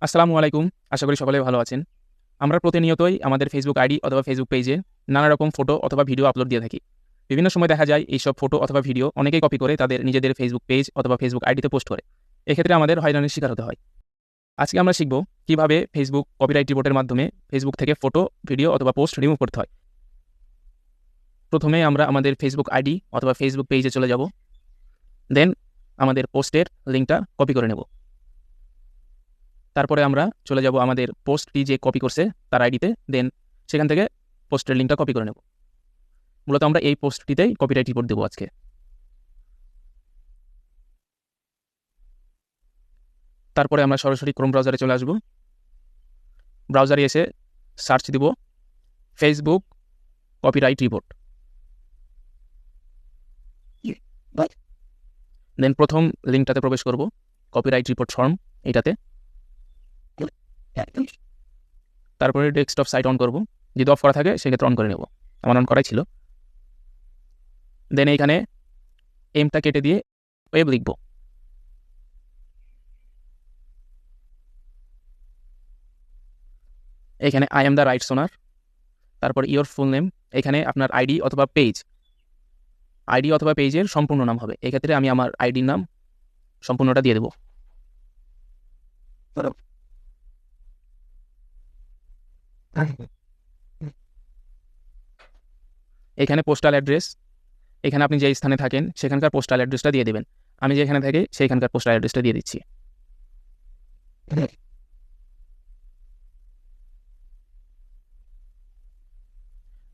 আসসালামু আলাইকুম। আশা করি সকলে ভালো আছেন। আমরা প্রতিনিয়তই আমাদের ফেসবুক আইডি অথবা ফেসবুক পেজে নানা রকম ফটো অথবা ভিডিও আপলোড দিয়ে থাকি। বিভিন্ন সময় দেখা যায় এইসব ফটো অথবা ভিডিও অনেকেই কপি করে তাদের নিজেদের ফেসবুক পেজ অথবা ফেসবুক আইডিতে পোস্ট করে। এক্ষেত্রে আমাদের হয়রানির শিকার হতে হয়। আজকে আমরা শিখব কিভাবে ফেসবুক কপিরাইট রিপোর্টের মাধ্যমে ফেসবুক থেকে ফটো, ভিডিও অথবা পোস্ট রিমুভ করতে হয়। প্রথমে আমরা আমাদের ফেসবুক আইডি অথবা ফেসবুক পেজে চলে যাব। দেন আমাদের পোস্টের লিঙ্কটা কপি করে নেব। তারপরে আমরা চলে যাব আমাদের পোস্টটি যে কপি করছে তার আইডিতে। দেন সেখান থেকে পোস্টের লিঙ্কটা কপি করে নেব। মূলত আমরা এই পোস্টটিতেই কপিরাইট রিপোর্ট দেবো আজকে। তারপরে আমরা সরাসরি ক্রোম ব্রাউজারে চলে আসব। ব্রাউজারে এসে সার্চ দিব ফেসবুক কপিরাইট রিপোর্ট। দেন প্রথম লিঙ্কটাতে প্রবেশ করব, কপিরাইট রিপোর্ট ফর্ম এইটাতে। তারপরে ডেস্কটপ সাইট অন করব। যদি অফ করা থাকে সেক্ষেত্রে অন করে নেব, আমার অন করাই ছিল। দেন এইখানে এমটা কেটে দিয়ে ওয়েব লিখব। এখানে আই এম দ্য রাইটস ওনার, তারপর ইওর ফুল নেম। এখানে আপনার আইডি অথবা পেজের সম্পূর্ণ নাম হবে। এক্ষেত্রে আমি আমার আইডির নাম সম্পূর্ণটা দিয়ে দেব। এখানে পোস্টাল অ্যাড্রেস, এখানে আপনি যে স্থানে থাকেন সেখানকার পোস্টাল অ্যাড্রেসটা দিয়ে দেবেন। আমি যেখানে থাকি সেইখানকার পোস্টাল অ্যাড্রেসটা দিয়ে দিচ্ছি।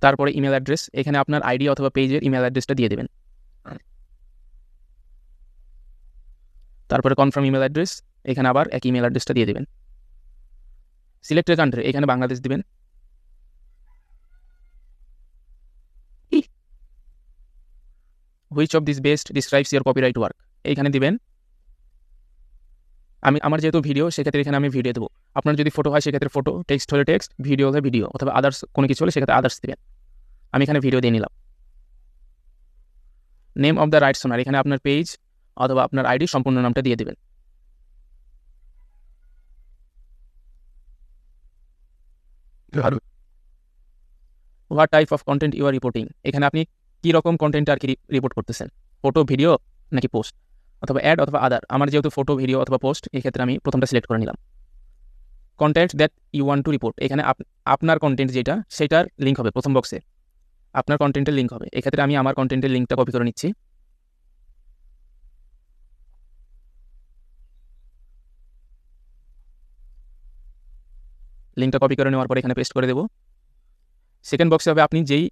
তারপরে ইমেল অ্যাড্রেস, এখানে আপনার আইডি অথবা পেজের ইমেল অ্যাড্রেসটা দিয়ে দেবেন। তারপরে কনফার্ম ইমেল অ্যাড্রেস, এখানে আবার এক ইমেল অ্যাড্রেসটা দিয়ে দেবেন। সিলেক্টেড কান্ট্রি, এখানে বাংলাদেশ দিবেন। Which of this best describes your copyright work, এইখানে দিবেন। আমার যেহেতু ভিডিও, সেক্ষেত্রে এখানে আমি ভিডিও দেবো। আপনার যদি ফটো হয় সেক্ষেত্রে ফটো, টেক্সট হলে টেক্সট, ভিডিও হলে ভিডিও, অথবা আদার্স কোনো কিছু হলে সেক্ষেত্রে আদার্স দেবেন। আমি এখানে ভিডিও দিয়ে নিলাম। নেম অফ দ্য রাইটস ওনার, এখানে আপনার পেজ অথবা আপনার আইডি সম্পূর্ণ নামটা দিয়ে দেবেন। What type of content you are reporting, এখানে আপনি কী রকম কন্টেন্ট আর কি রিপোর্ট করতেছেন, ফটো, ভিডিও নাকি পোস্ট, অথবা অ্যাড অথবা আদার। আমার যেহেতু ফটো, ভিডিও অথবা পোস্ট, এক্ষেত্রে আমি প্রথমটা সিলেক্ট করে নিলাম। Content that you want to report, এখানে আপনার কন্টেন্ট যেটা সেটার লিঙ্ক হবে প্রথম বক্সে, আপনার কন্টেন্টের লিঙ্ক হবে। এক্ষেত্রে আমি আমার কন্টেন্টের লিঙ্কটা কপি করে নিচ্ছি। লিঙ্কটা কপি করে নেওয়ার পর এখানে পেস্ট করে দেবো। সেকেন্ড বক্সে হবে আপনি যেই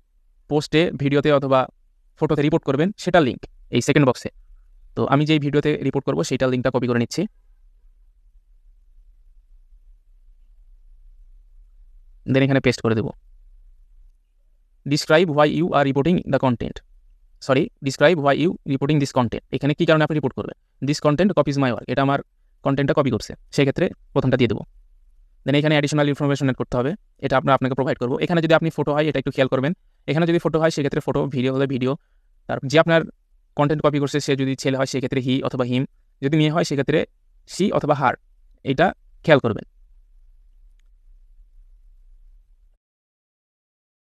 পোস্টে, ভিডিওতে অথবা ফটোতে রিপোর্ট করবেন সেটার লিঙ্ক এই সেকেন্ড বক্সে। তো আমি যেই ভিডিওতে রিপোর্ট করবো সেইটার লিঙ্কটা কপি করে নিচ্ছি। দেন এখানে পেস্ট করে দেবো। Describe why you are reporting the content, describe why you reporting this content, এখানে কী কারণে আপনি রিপোর্ট করবেন। This content copies my work, এটা আমার কন্টেন্টটা কপি করছে, সেক্ষেত্রে প্রথমটা দিয়ে দেবো। দেন এখানে অ্যাডিশনাল ইনফরমেশন অ্যাড করতে হবে, এটা আপনাকে প্রোভাইড করবো। এখানে যদি আপনি ফটো হয় এটা একটু খেয়াল করবেন। এখানে যদি ফটো হয় সেক্ষেত্রে ফটো, ভিডিও হলে ভিডিও। তারপর যে আপনার কন্টেন্ট কপি করছে সে যদি ছেলে হয় সেক্ষেত্রে হি অথবা হিম, যদি মেয়ে হয় সেক্ষেত্রে সি অথবা হার, এটা খেয়াল করবেন।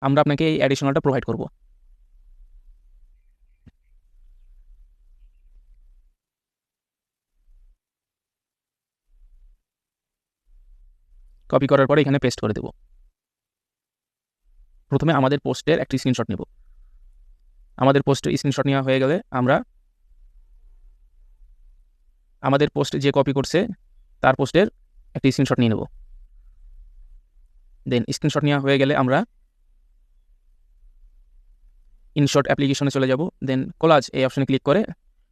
আমরা আপনাকে এই অ্যাডিশনালটা প্রোভাইড করব। কপি করার পরে এখানে পেস্ট করে দেব। প্রথমে আমাদের পোস্টের একটি স্ক্রিনশট নেব। আমাদের পোস্টের স্ক্রিনশট নেওয়া হয়ে গেলে আমরা আমাদের পোস্ট যে কপি করছে তার পোস্টের একটি স্ক্রিনশট নিয়ে নেব। দেন স্ক্রিনশট নেওয়া হয়ে গেলে আমরা ইনশট অ্যাপ্লিকেশনে চলে যাব। দেন কোলাজ এই অপশনে ক্লিক করে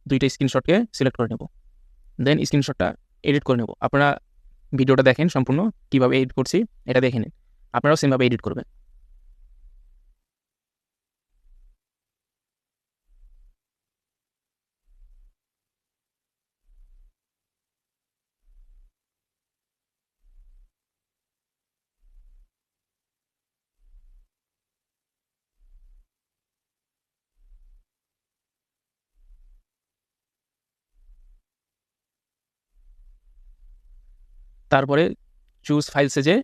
দুইটা স্ক্রিনশটকে সিলেক্ট করে নেব। দেন স্ক্রিনশটটা এডিট করে নেব। আপনারা ভিডিওটা দেখেন সম্পূর্ণ কীভাবে এডিট করছি, এটা দেখে নিন, আপনারাও সেমভাবে এডিট করবেন। তারপরে চুজ ফাইলসে যে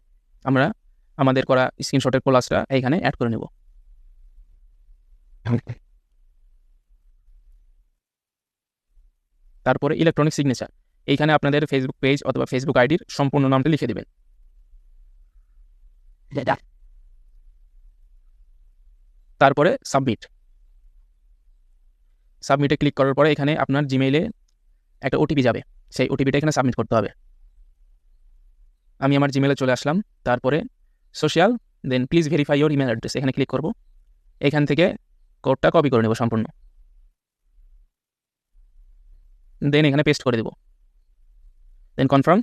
আমরা আমাদের করা স্ক্রিনশটের কোলাজটা এইখানে অ্যাড করে নেব। তারপরে ইলেকট্রনিক সিগনেচার, এইখানে আপনাদের ফেসবুক পেজ অথবা ফেসবুক আইডির সম্পূর্ণ নামটা লিখে দেবেন। তারপরে সাবমিটে ক্লিক করার পরে এখানে আপনার জিমেইলে একটা ওটিপি যাবে, সেই ওটিপিটা এখানে সাবমিট করতে হবে। আমি আমার জিমেইলে চলে আসলাম, তারপরে social, then please verify your email address, এখানে ক্লিক করব। এখান থেকে কোডটা কপি করে নেব সম্পূর্ণ, দেন এখানে পেস্ট করে দেব, then confirm.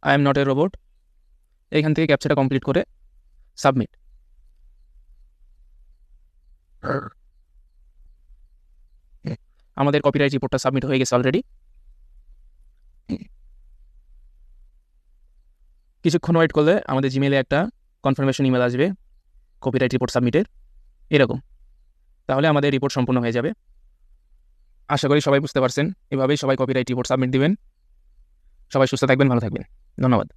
I am not a robot, এখান থেকে ক্যাপচাটা কমপ্লিট করে সাবমিট। আমাদের কপিরাইট রিপোর্টটা সাবমিট হয়ে গেছে অলরেডি। কিছুক্ষণ ওয়েট করলে আমাদের জিমেইলে একটা কনফার্মেশন ইমেল আসবে কপিরাইট রিপোর্ট সাবমিটের, এরকম। তাহলে আমাদের রিপোর্ট সম্পূর্ণ হয়ে যাবে। আশা করি সবাই বুঝতে পারছেন। এভাবেই সবাই কপিরাইট রিপোর্ট সাবমিট দিবেন। সবাই সুস্থ থাকবেন, ভালো থাকবেন। ধন্যবাদ।